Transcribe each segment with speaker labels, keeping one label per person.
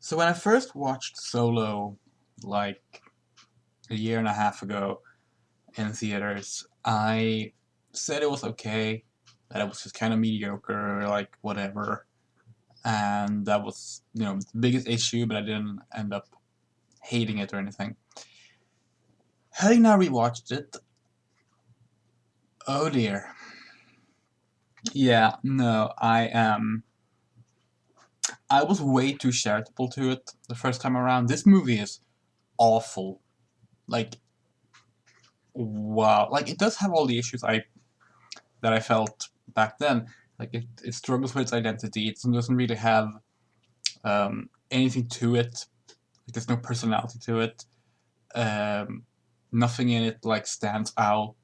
Speaker 1: So when I first watched Solo, like a year and a half ago in theaters, I said it was okay, that it was just kind of mediocre, like whatever, and that was, the biggest issue, but I didn't end up hating it or anything. Having now rewatched it, oh dear. Yeah, no, I was way too charitable to it the first time around. This movie is awful. Like, wow. Like, it does have all the issues that I felt back then. Like it struggles with its identity. It doesn't really have anything to it. Like, there's no personality to it. Um, Nothing in it like stands out.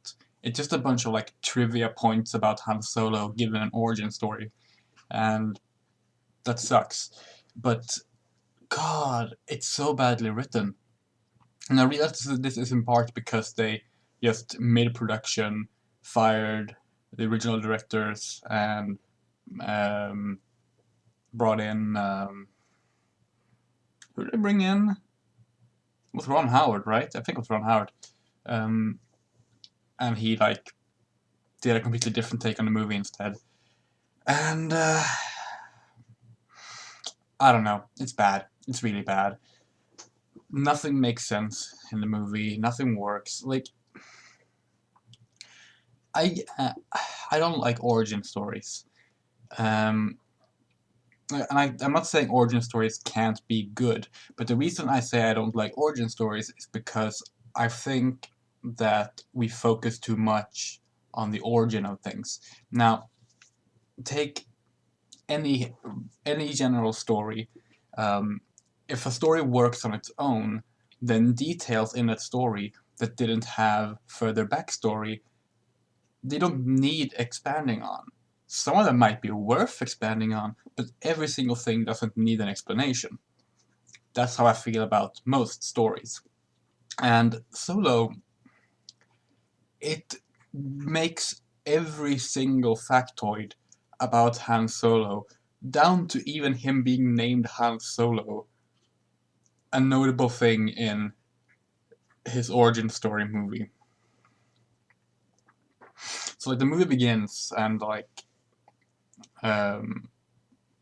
Speaker 1: It's just a bunch of like trivia points about Han Solo given an origin story, and that sucks. But God, it's so badly written. And I realize this is in part because they just mid-production fired the original directors and um, brought in who did they bring in? It was Ron Howard, right? I think it was Ron Howard, um, and he like did a completely different take on the movie instead. And I don't know, it's bad. It's really bad. Nothing makes sense in the movie. Nothing works. Like I, uh, I don't like origin stories. Um, I'm not saying origin stories can't be good, but the reason I say I don't like origin stories is because I think that we focus too much on the origin of things. Now, take any any general story. Um, if a story works on its own, then details in that story that didn't have further backstory, they don't need expanding on. Some of them might be worth expanding on, but every single thing doesn't need an explanation. That's how I feel about most stories. And Solo, it makes every single factoid about Han Solo, down to even him being named Han Solo, a notable thing in his origin story movie. So like the movie begins and um,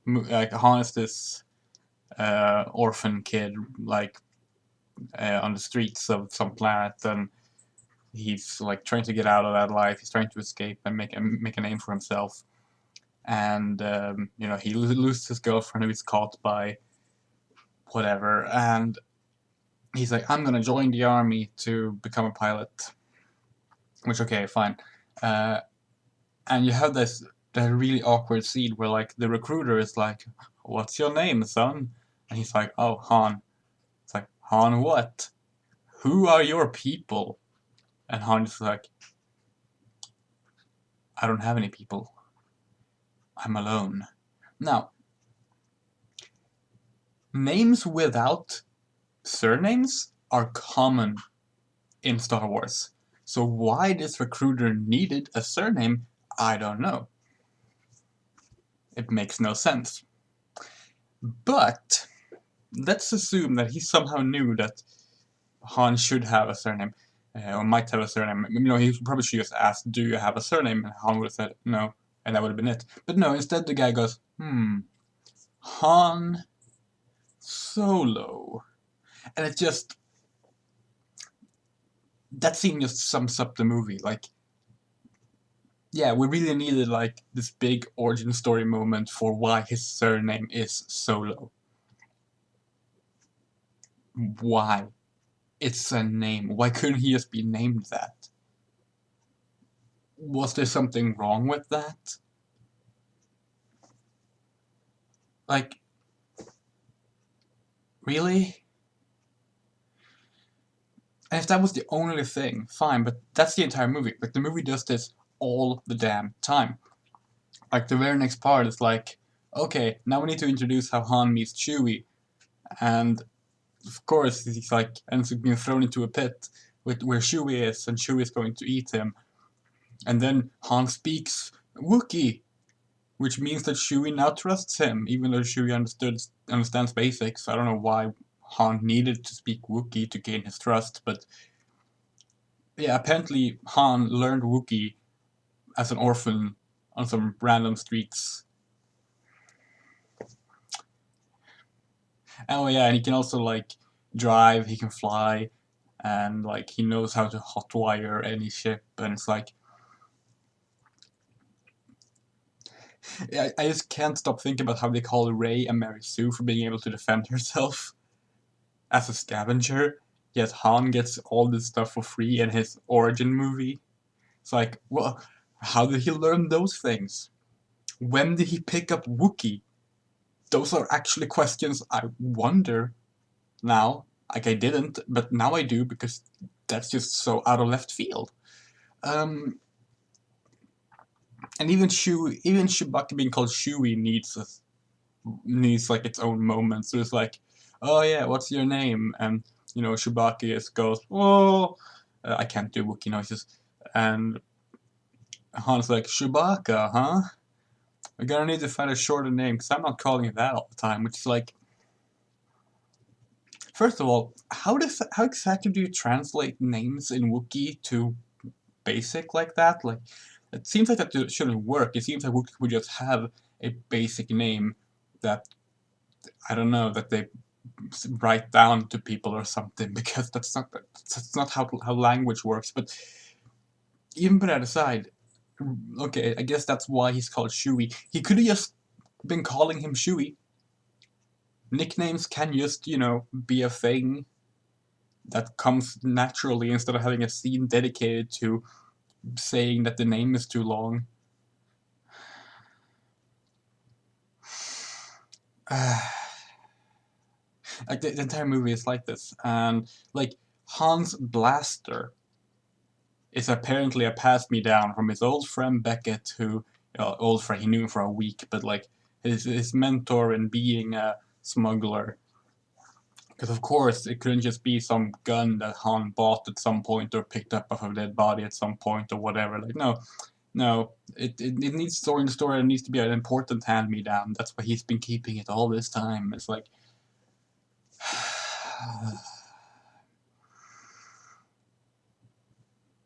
Speaker 1: Han is this orphan kid on the streets of some planet, and he's like trying to get out of that life. He's trying to escape and make a name for himself. And he loses his girlfriend who is caught by whatever, and he's like, I'm gonna join the army to become a pilot. Which, okay, fine. Uh, and you have that really awkward scene where like the recruiter is like, "What's your name, son?" And he's like, "Oh, Han." It's like, Han what? Who are your people? And Han is like, I don't have any people. I'm alone. Now, names without surnames are common in Star Wars. So why this recruiter needed a surname, I don't know. It makes no sense. But let's assume that he somehow knew that Han should have a surname, or might have a surname. He probably should just asked, "Do you have a surname?" And Han would have said no, and that would have been it. But no, instead the guy goes, Han Solo. And it just, that scene just sums up the movie. Like, yeah, we really needed like this big origin story moment for why his surname is Solo. Why? It's a name. Why couldn't he just be named that? Was there something wrong with that? Like, really? And if that was the only thing, fine, but that's the entire movie. Like, the movie does this all the damn time. Like, the very next part is like, okay, now we need to introduce how Han meets Chewie. And, of course, he's like, ends up being thrown into a pit where Chewie is, and Chewie is going to eat him. And then Han speaks Wookiee. which means that Chewie now trusts him, even though Chewie understands basics. I don't know why Han needed to speak Wookiee to gain his trust, but yeah, apparently Han learned Wookiee as an orphan on some random streets. Oh yeah, and he can also like drive, he can fly, and like he knows how to hotwire any ship, and it's like I just can't stop thinking about how they call Rey and Mary Sue for being able to defend herself as a scavenger, yet Han gets all this stuff for free in his origin movie. It's like, well, how did he learn those things? When did he pick up Wookiee? Those are actually questions I wonder now. Like I didn't, but now I do because that's just so out of left field. And even Chewbacca being called Chewie needs like its own moment. So it's like, oh yeah, what's your name? And you know, Chewbacca just goes, oh, I can't do Wookiee noises, and Han's like, Chewbacca, huh? We're gonna need to find a shorter name because I'm not calling it that all the time. Which is like, first of all, how exactly do you translate names in Wookiee to basic like that? Like, it seems like that shouldn't work. It seems like Wookiee would just have a basic name that I don't know that they write down to people or something, because that's not how language works. But even put that aside, okay, I guess that's why he's called Chewie. He could have just been calling him Chewie. Nicknames can just, you know, be a thing that comes naturally instead of having a scene dedicated to saying that the name is too long. Like the entire movie is like this, and like Han's blaster is apparently a pass-me-down from his old friend Beckett, who, old friend, he knew him for a week, but like his mentor in being a smuggler. Because of course it couldn't just be some gun that Han bought at some point or picked up off a dead body at some point or whatever. Like no, it needs story in the story. It needs to be an important hand-me-down. That's why he's been keeping it all this time. It's like.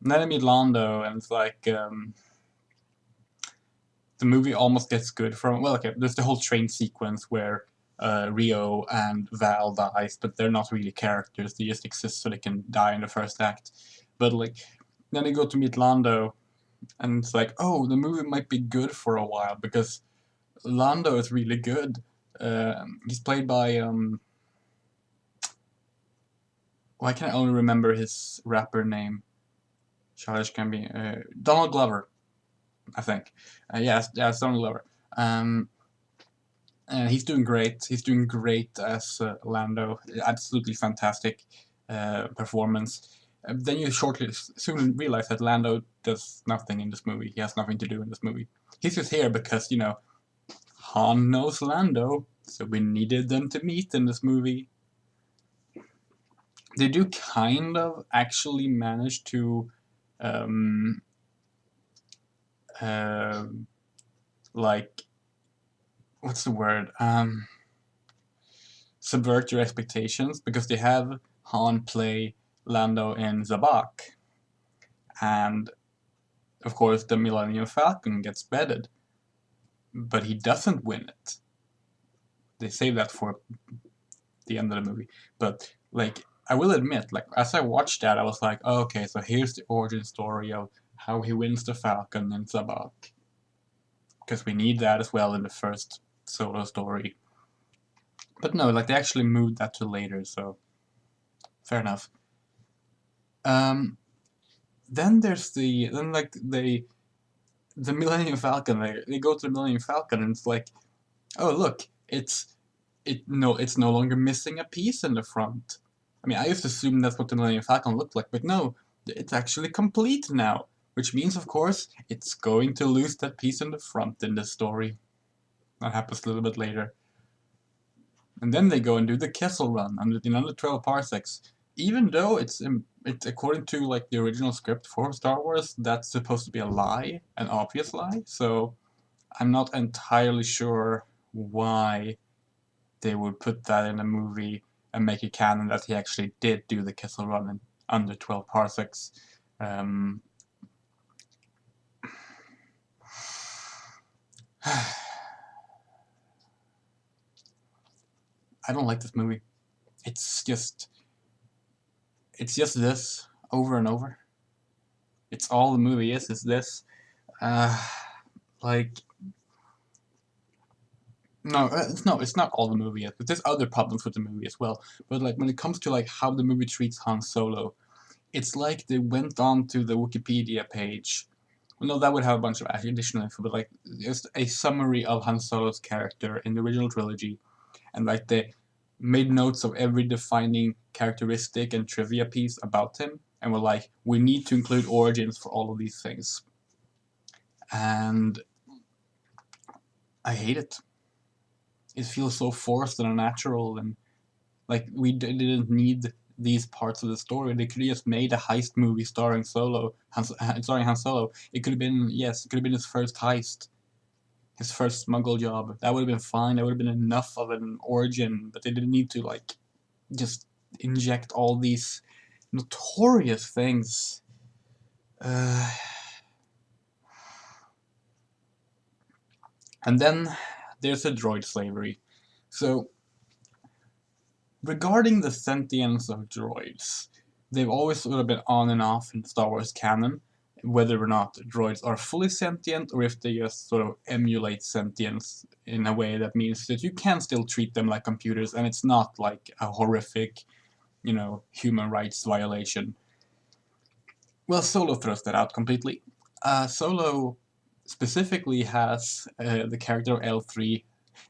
Speaker 1: And then I meet Lando, and it's like the movie almost gets good from, well, okay, there's the whole train sequence where Rio and Val dies, but they're not really characters. They just exist so they can die in the first act. But like, then they go to meet Lando, and it's like, oh, the movie might be good for a while because Lando is really good. He's played by why can I only remember his rapper name? Childish Gambino, Donald Glover, I think. Yeah, it's Donald Glover. And he's doing great. He's doing great as Lando. Absolutely fantastic performance. Then you soon realize that Lando does nothing in this movie. He has nothing to do in this movie. He's just here because, you know, Han knows Lando, so we needed them to meet in this movie. They do kind of actually manage to like, what's the word? Subvert your expectations, because they have Han play Lando in Zabak, and of course the Millennium Falcon gets bedded, but he doesn't win it. They save that for the end of the movie. But like, I will admit, like as I watched that, I was like, oh, okay, so here's the origin story of how he wins the Falcon in Zabak, because we need that as well in the first Solo story. But no, like they actually moved that to later, so fair enough. Then there's the Millennium Falcon. They go to the Millennium Falcon, and it's like, oh look, it's no longer missing a piece in the front. I mean, I used to assume that's what the Millennium Falcon looked like, but no, it's actually complete now. Which means, of course, it's going to lose that piece in the front in this story. That happens a little bit later. And then they go and do the Kessel Run in under 12 parsecs. Even though it's according to like the original script for Star Wars, that's supposed to be a lie, an obvious lie. So I'm not entirely sure why they would put that in a movie and make it canon that he actually did do the Kessel Run in under 12 parsecs. Um, I don't like this movie. It's just this over and over. It's all the movie is this. Uh, like, it's not all the movie is, but there's other problems with the movie as well. But like when it comes to like how the movie treats Han Solo, it's like they went on to the Wikipedia page. Well, no, that would have a bunch of additional info, but like just a summary of Han Solo's character in the original trilogy, and like they made notes of every defining characteristic and trivia piece about him, and were like, we need to include origins for all of these things. And I hate it. It feels so forced and unnatural, and like we didn't need these parts of the story. They could have just made a heist movie starring starring Han Solo. It could have been his first heist, his first smuggle job. That would have been fine. That would have been enough of an origin, but they didn't need to like just inject all these notorious things. And then there's the droid slavery. So, regarding the sentience of droids, they've always sort of been on and off in Star Wars canon, whether or not droids are fully sentient or if they just sort of emulate sentience in a way that means that you can still treat them like computers and it's not like a horrific, human rights violation. Well, Solo throws that out completely. Solo specifically has the character of L3,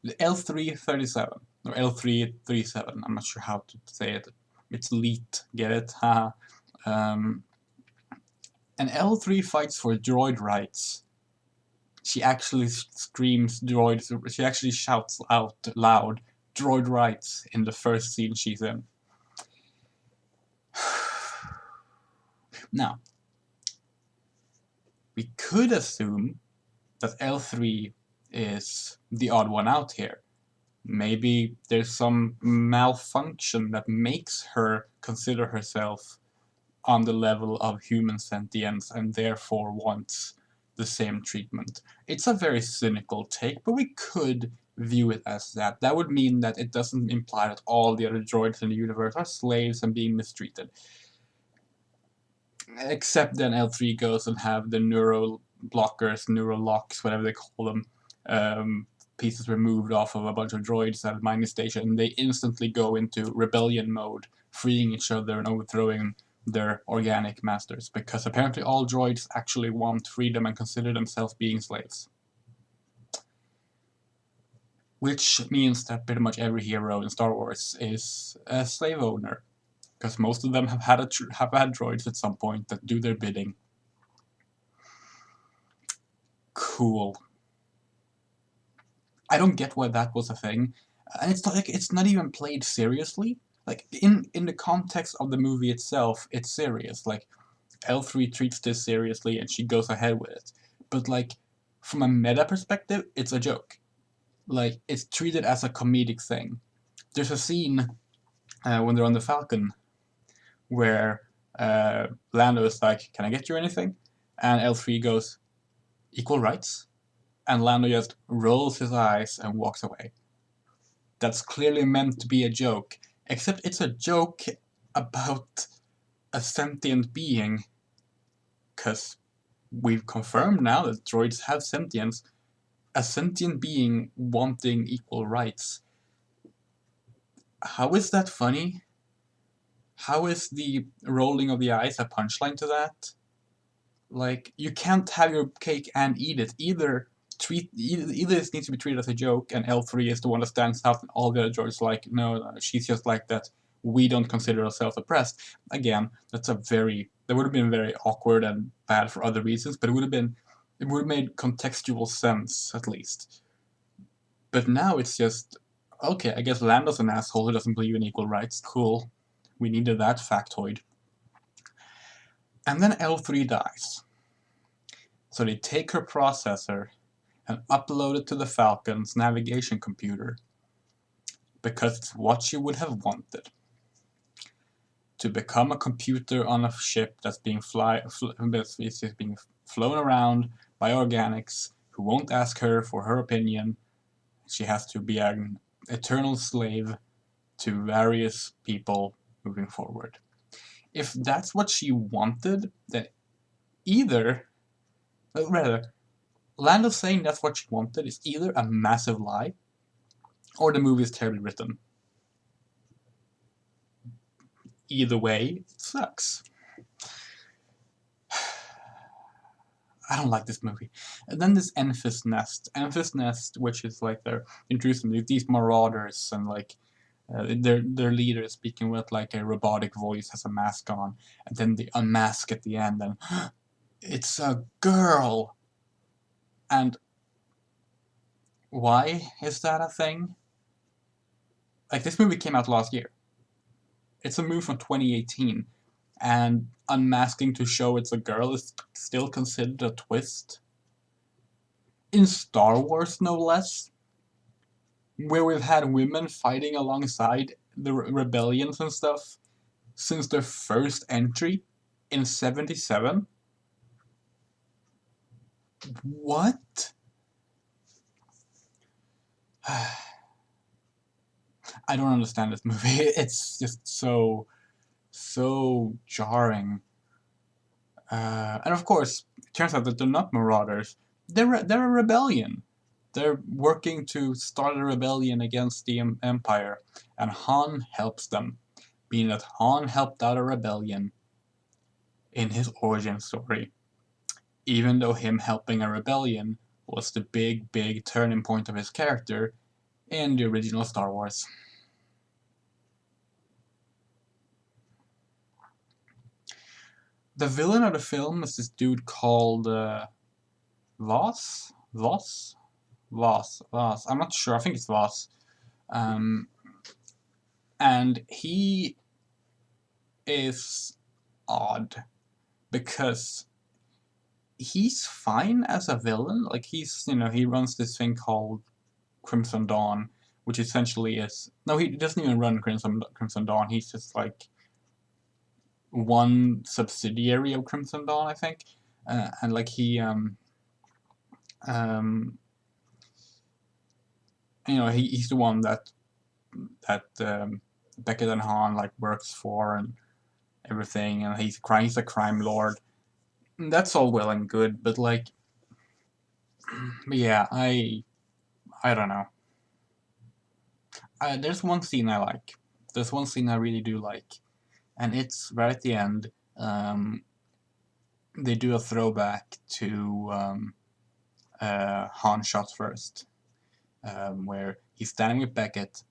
Speaker 1: L337, or L337, I'm not sure how to say it. It's Leet, get it? Haha. And L3 fights for droid rights. She actually screams droids, she actually shouts out loud droid rights in the first scene she's in. Now, we could assume that L3 is the odd one out here. Maybe there's some malfunction that makes her consider herself on the level of human sentience and therefore wants the same treatment. It's a very cynical take, but we could view it as that. That would mean that it doesn't imply that all the other droids in the universe are slaves and being mistreated. Except then L3 goes and have the neural locks, whatever they call them, pieces removed off of a bunch of droids at a mining station, and they instantly go into rebellion mode, freeing each other and overthrowing their organic masters, because apparently all droids actually want freedom and consider themselves being slaves. Which means that pretty much every hero in Star Wars is a slave owner, because most of them have had droids at some point that do their bidding. Cool. I don't get why that was a thing, and it's not even played seriously. Like in the context of the movie itself, it's serious. Like L3 treats this seriously, and she goes ahead with it. But like from a meta perspective, it's a joke. Like it's treated as a comedic thing. There's a scene when they're on the Falcon where Lando is like, "Can I get you anything?" And L3 goes, "Equal rights." And Lando just rolls his eyes and walks away. That's clearly meant to be a joke, except it's a joke about a sentient being, because we've confirmed now that droids have sentience. A sentient being wanting equal rights. How is that funny? How is the rolling of the eyes a punchline to that? Like, you can't have your cake and eat it. Either this needs to be treated as a joke, and L3 is the one that stands out, and all the other droids are like, no, she's just like that. We don't consider ourselves oppressed. Again, that would have been very awkward and bad for other reasons, but it would have made contextual sense, at least. But now it's just, okay, I guess Lando's an asshole who doesn't believe in equal rights. Cool. We needed that factoid. And then L3 dies. So they take her processor and upload it to the Falcon's navigation computer because it's what she would have wanted. To become a computer on a ship that's being being flown around by organics who won't ask her for her opinion. She has to be an eternal slave to various people moving forward. If that's what she wanted, then Lando saying that's what she wanted is either a massive lie, or the movie is terribly written. Either way, it sucks. I don't like this movie. And then this Enfys Nest, which is like they're introducing these marauders and like their leader is speaking with like a robotic voice, has a mask on, and then they unmask at the end, and it's a girl. And why is that a thing? Like, this movie came out last year. It's a movie from 2018, and unmasking to show it's a girl is still considered a twist. In Star Wars, no less, where we've had women fighting alongside the rebellions and stuff since their first entry in 77. What? I don't understand this movie. It's just so jarring. And of course, it turns out that they're not marauders. They're a rebellion. They're working to start a rebellion against the Empire, and Han helps them, being that Han helped out a rebellion in his origin story, even though him helping a rebellion was the big turning point of his character in the original Star Wars. The villain of the film is this dude called Voss. I'm not sure. I think it's Voss. And he is odd because he's fine as a villain. Like, he's, he runs this thing called Crimson Dawn, which essentially is... No, he doesn't even run Crimson Dawn. He's just like one subsidiary of Crimson Dawn, I think. And like he's the one that Beckett and Han like works for and everything, and he's a crime lord. And that's all well and good, but like, yeah, I don't know. There's one scene I like. There's one scene I really do like, and it's right at the end. They do a throwback to Han Shot First, where he's standing with Beckett,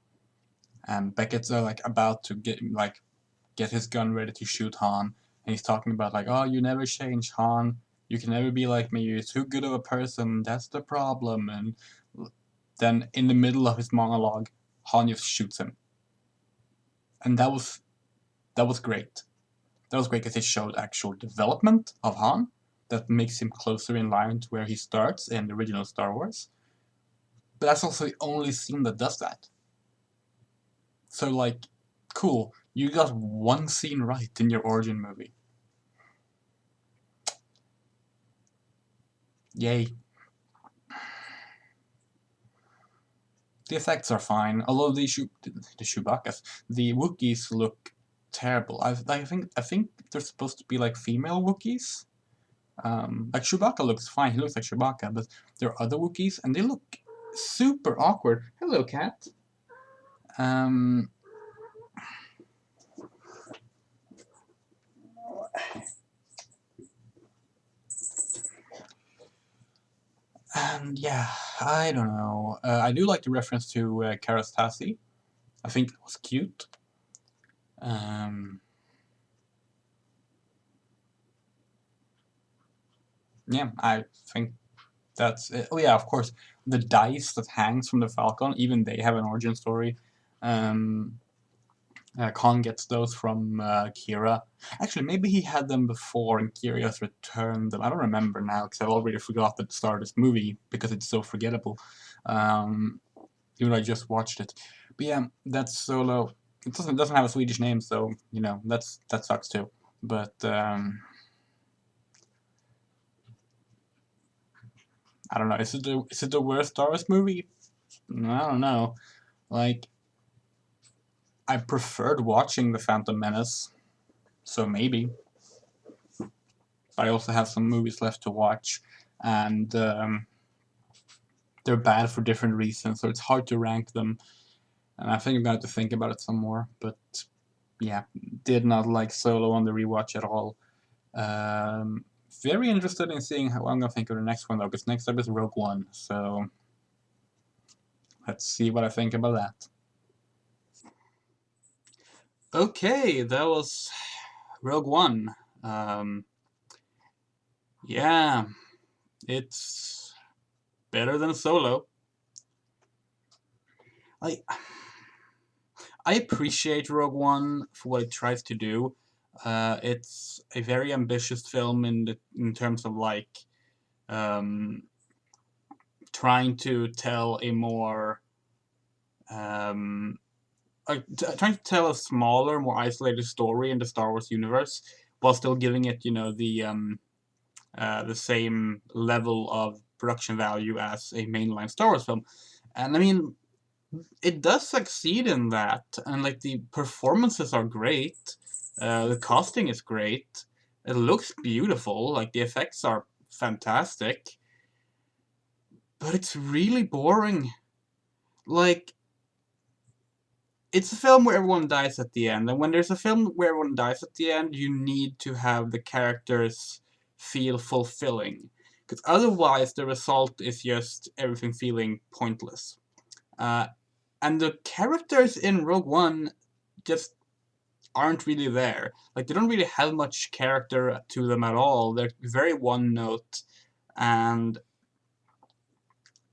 Speaker 1: and Beckett's like about to get his gun ready to shoot Han, and he's talking about like, oh, you never change, Han. You can never be like me. You're too good of a person. That's the problem. And then in the middle of his monologue, Han just shoots him, and that was great. That was great because it showed actual development of Han that makes him closer in line to where he starts in the original Star Wars. But that's also the only scene that does that. So, like, cool. You got one scene right in your origin movie. Yay. The effects are fine, although the Chewbacca's, the Wookiees look terrible. I think they're supposed to be like female Wookiees. Like Chewbacca looks fine. He looks like Chewbacca, but there are other Wookiees, and they look super awkward. Hello, cat. And yeah, I don't know. I do like the reference to Karastasi. I think it was cute. Yeah, I think that's it. Oh yeah, of course, the dice that hangs from the Falcon, even they have an origin story. Kong gets those from Kira. Actually, maybe he had them before and Kira just returned them. I don't remember now because I've already forgot at the start of this movie because it's so forgettable. Um, Even though I just watched it. But yeah, that's Solo. It doesn't have a Swedish name, so you know that sucks too. But I don't know. Is it the worst Star Wars movie? I don't know. Like I preferred watching The Phantom Menace, so maybe. But I also have some movies left to watch, and they're bad for different reasons, so it's hard to rank them. And I think I'm gonna have to think about it some more. But yeah, did not like Solo on the rewatch at all. Very interested in seeing how I'm gonna think of the next one though, because next up is Rogue One. So let's see what I think about that. Okay, that was Rogue One. Yeah, it's better than Solo. I appreciate Rogue One for what it tries to do. It's a very ambitious film in terms of like um, trying to tell a more trying to tell a smaller, more isolated story in the Star Wars universe, while still giving it, you know, the same level of production value as a mainline Star Wars film. And I mean, it does succeed in that, and like the performances are great, the casting is great, it looks beautiful, like the effects are fantastic, but it's really boring. Like, it's a film where everyone dies at the end, and when there's a film where everyone dies at the end, you need to have the characters feel fulfilling, because otherwise the result is just everything feeling pointless. Uh, and the characters in Rogue One just aren't really there. Like, they don't really have much character to them at all. They're very one note, and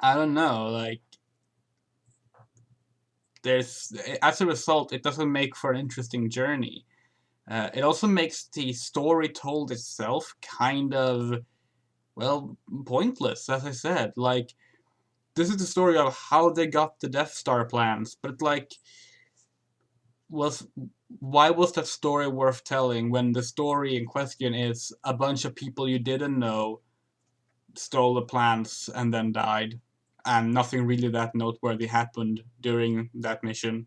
Speaker 1: I don't know, like, there's as a result, it doesn't make for an interesting journey. It also makes the story told itself kind of, well, pointless, as I said. Like, this is the story of how they got the Death Star plans, but like, was why was that story worth telling when the story in question is a bunch of people you didn't know stole the plans and then died, and nothing really that noteworthy happened during that mission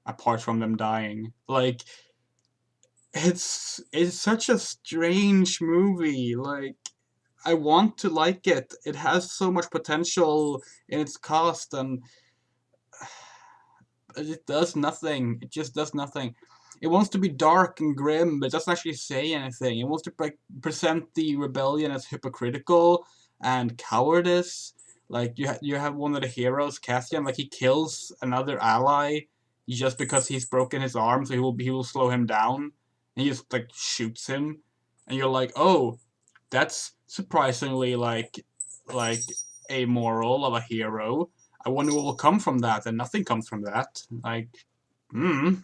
Speaker 1: apart from them dying? Like, it's such a strange movie. Like, I want to like it. It has so much potential in its cast, and it does nothing. It just does nothing. It wants to be dark and grim, but it doesn't actually say anything. It wants to present the rebellion as hypocritical and cowardice. Like, you have one of the heroes, Cassian, like he kills another ally just because he's broken his arm, so he will slow him down. And he just like shoots him, and you're like, oh, that's surprisingly like amoral of a hero. I wonder what will come from that, and nothing comes from that. Like, hmm.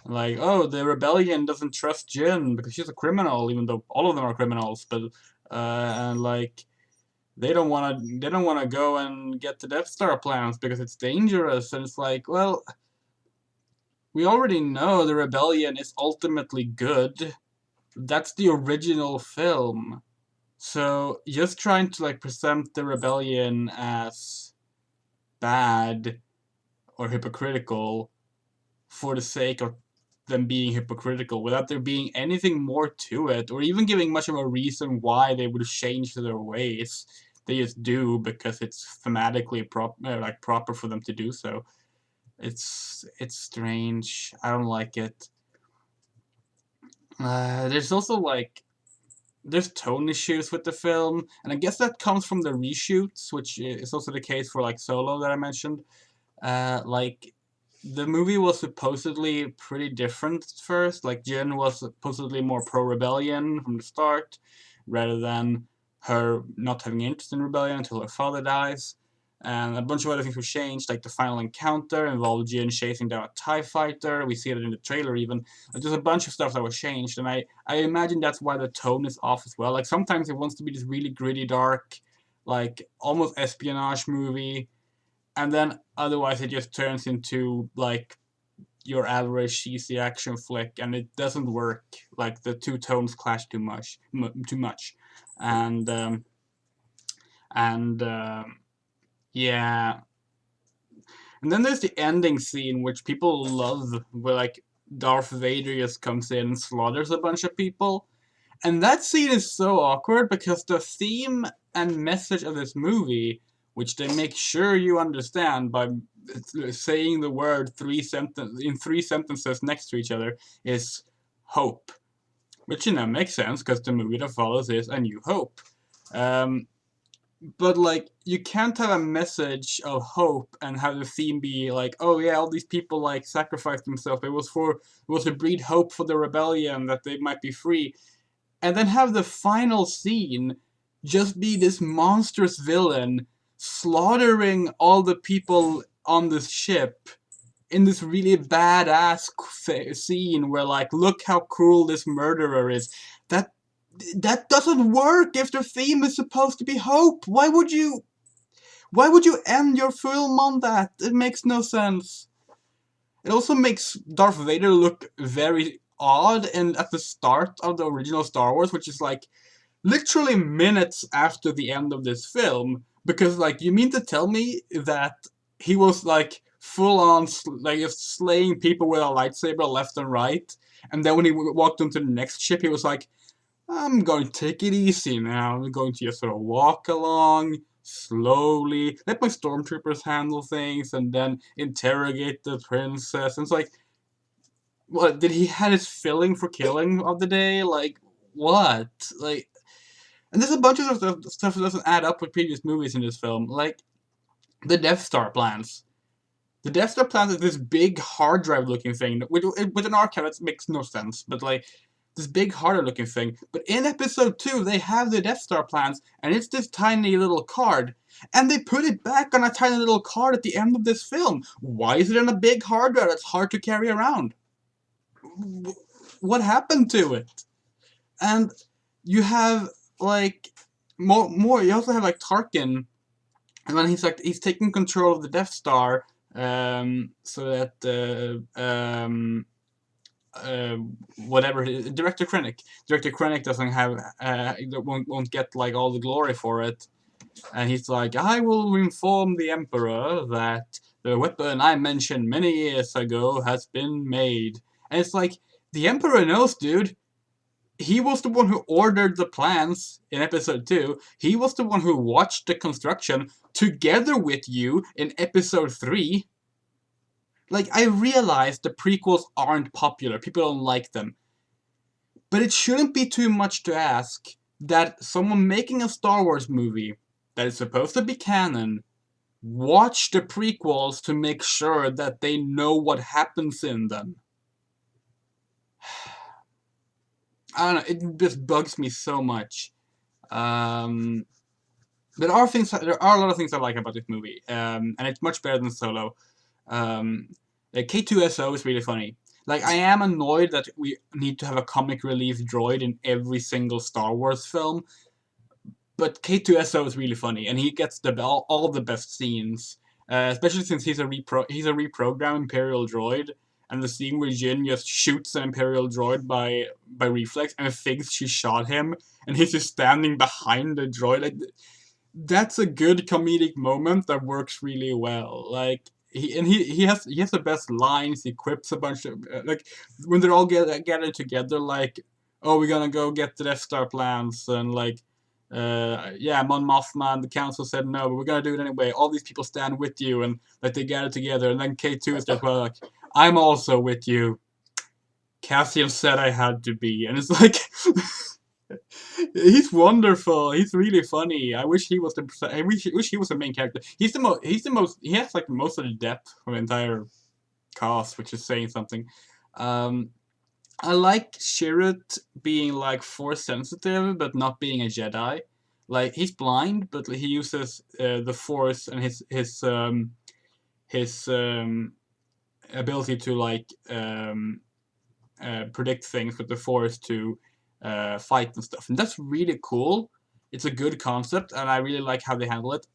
Speaker 1: Like, oh, the rebellion doesn't trust Jin because she's a criminal, even though all of them are criminals. But and like, they don't wanna go and get the Death Star plans because it's dangerous. And it's like, well, we already know the rebellion is ultimately good. That's the original film. So just trying to like present the rebellion as bad or hypocritical for the sake of them being hypocritical without there being anything more to it, or even giving much of a reason why they would change their ways. They just do because it's thematically proper for them to do so. It's strange. I don't like it. There's also like there's tone issues with the film, and I guess that comes from the reshoots, which is also the case for like Solo that I mentioned. Like, the movie was supposedly pretty different at first. Like, Jin was supposedly more pro-rebellion from the start, rather than her not having interest in rebellion until her father dies.
Speaker 2: and a bunch of other things were changed, like the final encounter involved Jin chasing down a TIE fighter. We see it in the trailer even. There's a bunch of stuff that was changed, and I imagine that's why the tone is off as well. Like sometimes it wants to be this really gritty, dark, like almost espionage movie, and then otherwise it just turns into like your average cheesy action flick, and it doesn't work. Like the two tones clash too much, too much, and and yeah. And then there's the ending scene, which people love, where like Darth Vader just comes in and slaughters a bunch of people. And that scene is so awkward because the theme and message of this movie, which they make sure you understand by saying the word in 3 sentences next to each other, is hope. Which, makes sense because the movie that follows is A New Hope. Um, but like you can't have a message of hope and have the theme be like, oh yeah, all these people like sacrificed themselves. It was to breed hope for the rebellion that they might be free, and then have the final scene just be this monstrous villain slaughtering all the people on this ship in this really badass scene where like, look how cool this murderer is. That that doesn't work if the theme is supposed to be hope. Why would you end your film on that? It makes no sense. It also makes Darth Vader look very odd and at the start of the original Star Wars, which is like literally minutes after the end of this film, because like you mean to tell me that he was like full on like just slaying people with a lightsaber left and right, and then when he walked onto the next ship, he was like, I'm going to take it easy now. I'm going to just sort of walk along slowly, let my stormtroopers handle things, and then interrogate the princess. And it's like, what, did he had his filling for killing of the day? Like, what? Like, and there's a bunch of stuff that doesn't add up with previous movies in this film, like the Death Star plans. The Death Star plans is this big hard drive looking thing with an archive that makes no sense, but like this big harder looking thing. But in episode 2, they have the Death Star plans, and it's this tiny little card. And they put it back on a tiny little card at the end of this film. Why is it in a big hard drive that's hard to carry around? What happened to it? And you have like more. You also have like Tarkin, and when he's taking control of the Death Star, so that uh, whatever Director Krennic doesn't have won't get like all the glory for it, and he's like, I will inform the Emperor that the weapon I mentioned many years ago has been made, and it's like the Emperor knows, dude. He was the one who ordered the plans in episode 2. He was the one who watched the construction together with you in episode 3. Like, I realize the prequels aren't popular, people don't like them. But it shouldn't be too much to ask that someone making a Star Wars movie that is supposed to be canon watch the prequels to make sure that they know what happens in them. I don't know, it just bugs me so much. There are a lot of things I like about this movie, and it's much better than Solo. K2SO is really funny. Like, I am annoyed that we need to have a comic relief droid in every single Star Wars film, but K2SO is really funny, and he gets all the best scenes, especially since he's a reprogrammed Imperial droid, and the scene where Jin just shoots an Imperial droid by reflex and thinks she shot him, and he's just standing behind the droid. Like, that's a good comedic moment that works really well. Like, he has the best lines. He quips a bunch of like when they're all gathered together. Like, oh, we're gonna go get the Death Star plans, and like, yeah, Mon Mothma and the council said no, but we're gonna do it anyway. All these people stand with you, and like they gather together, and then K2 is just well, like, I'm also with you. Cassian said I had to be, and it's like. He's wonderful. He's really funny. I wish he was wish he was the main character. He's the most. He's the most. He has like most of the depth from the entire cast, which is saying something. Um, I like Chirrut being like force sensitive, but not being a Jedi. Like he's blind, but he uses the Force and his ability to like predict things with the Force to fight and stuff, and that's really cool. It's a good concept, and I really like how they handle it.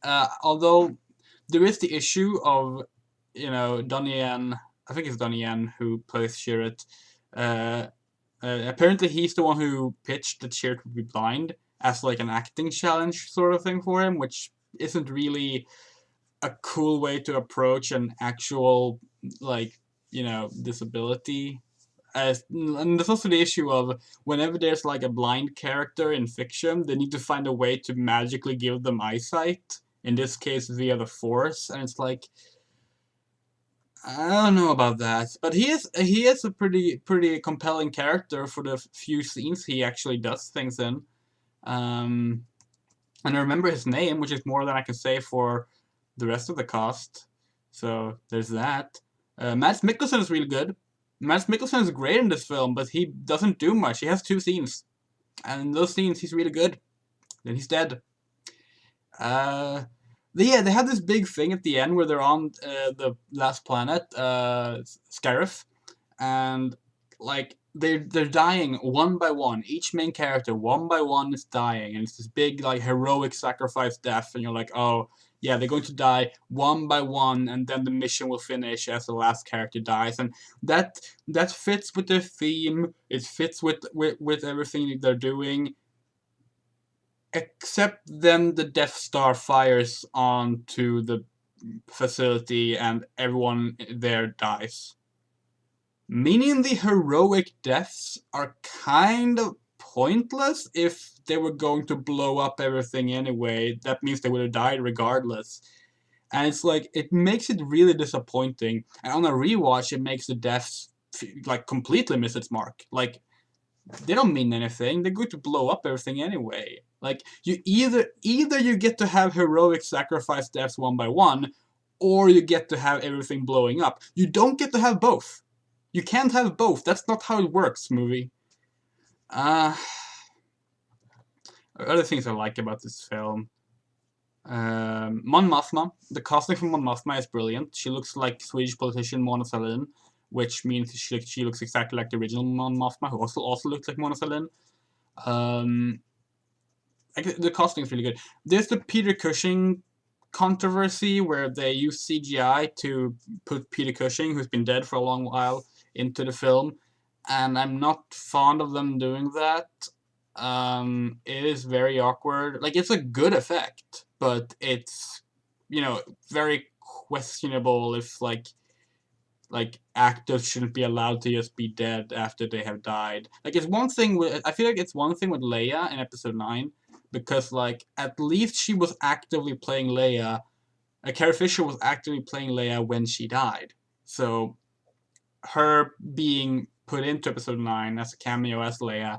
Speaker 2: Although there is the issue of, Donnie Yen. I think it's Donnie Yen who plays Chirrut. Uh, Apparently, he's the one who pitched that Chirrut would be blind as like an acting challenge sort of thing for him, which isn't really a cool way to approach an actual like disability. And there's also the issue of whenever there's like a blind character in fiction, they need to find a way to magically give them eyesight. In this case, via the Force, and it's like I don't know about that, but he is a pretty compelling character for the few scenes he actually does things in. Um, and I remember his name, which is more than I can say for the rest of the cast. So there's that. Mads Mikkelsen is really good. Mads Mikkelsen is great in this film, but he doesn't do much. He has 2 scenes, and in those scenes he's really good. Then he's dead. Uh, they have this big thing at the end where they're on the last planet, Scarif, and like they're dying one by one. Each main character one by one is dying, and it's this big like heroic sacrifice death, and you're like, oh yeah, they're going to die one by one, and then the mission will finish as the last character dies, and that fits with their theme. It fits with everything they're doing. Except then the Death Star fires onto the facility and everyone there dies. Meaning the heroic deaths are kind of pointless if they were going to blow up everything anyway. That means they would have died regardless. And it's like, it makes it really disappointing. And on a rewatch, it makes the deaths like completely miss its mark. Like, they don't mean anything. They're going to blow up everything anyway. Like you either you get to have heroic sacrifice deaths one by one, or you get to have everything blowing up. You don't get to have both. You can't have both. That's not how it works, movie. Uh Other things I like about this film. Mon Mothma. The casting for Mon Mothma is brilliant. She looks like Swedish politician Mona Sahlin, which means she looks exactly like the original Mon Mothma, who also looks like Mona Sahlin. Um, the casting is really good. There's the Peter Cushing controversy where they use CGI to put Peter Cushing, who's been dead for a long while, into the film, and I'm not fond of them doing that. It is very awkward. Like it's a good effect, but it's very questionable if like actors shouldn't be allowed to just be dead after they have died. Like it's one thing with I feel like it's one thing with Leia in Episode 9 because like at least she was actively playing Leia. Carrie Fisher was actively playing Leia when she died. So her being put into Episode 9 as a cameo as Leia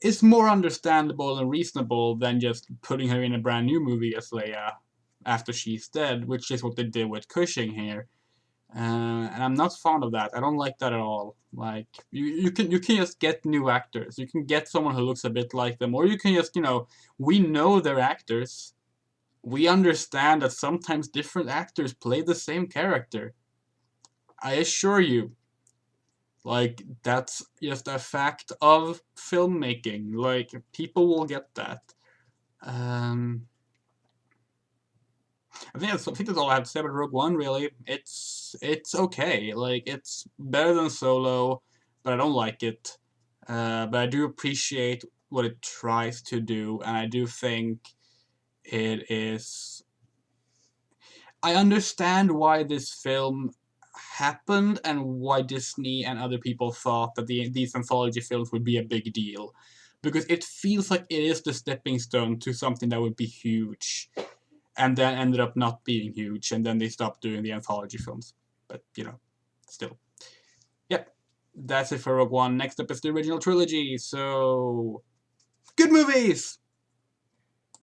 Speaker 2: is more understandable and reasonable than just putting her in a brand new movie as Leia after she's dead, which is what they did with Cushing here. And I'm not fond of that. I don't like that at all. Like you can just get new actors. You can get someone who looks a bit like them, or you can just we know they're actors. We understand that sometimes different actors play the same character. I assure you, like that's just a fact of filmmaking. Like people will get that. Um, I think that's all I have to say about Rogue One. Really, it's okay. Like it's better than Solo, but I don't like it. But I do appreciate what it tries to do, and I do think it is. I understand why this film happened and why Disney and other people thought that these anthology films would be a big deal, because it feels like it is the stepping stone to something that would be huge and then ended up not being huge, and then they stopped doing the anthology films. But still, yep. That's it for Rogue One. Next up is the original trilogy. So, good movies.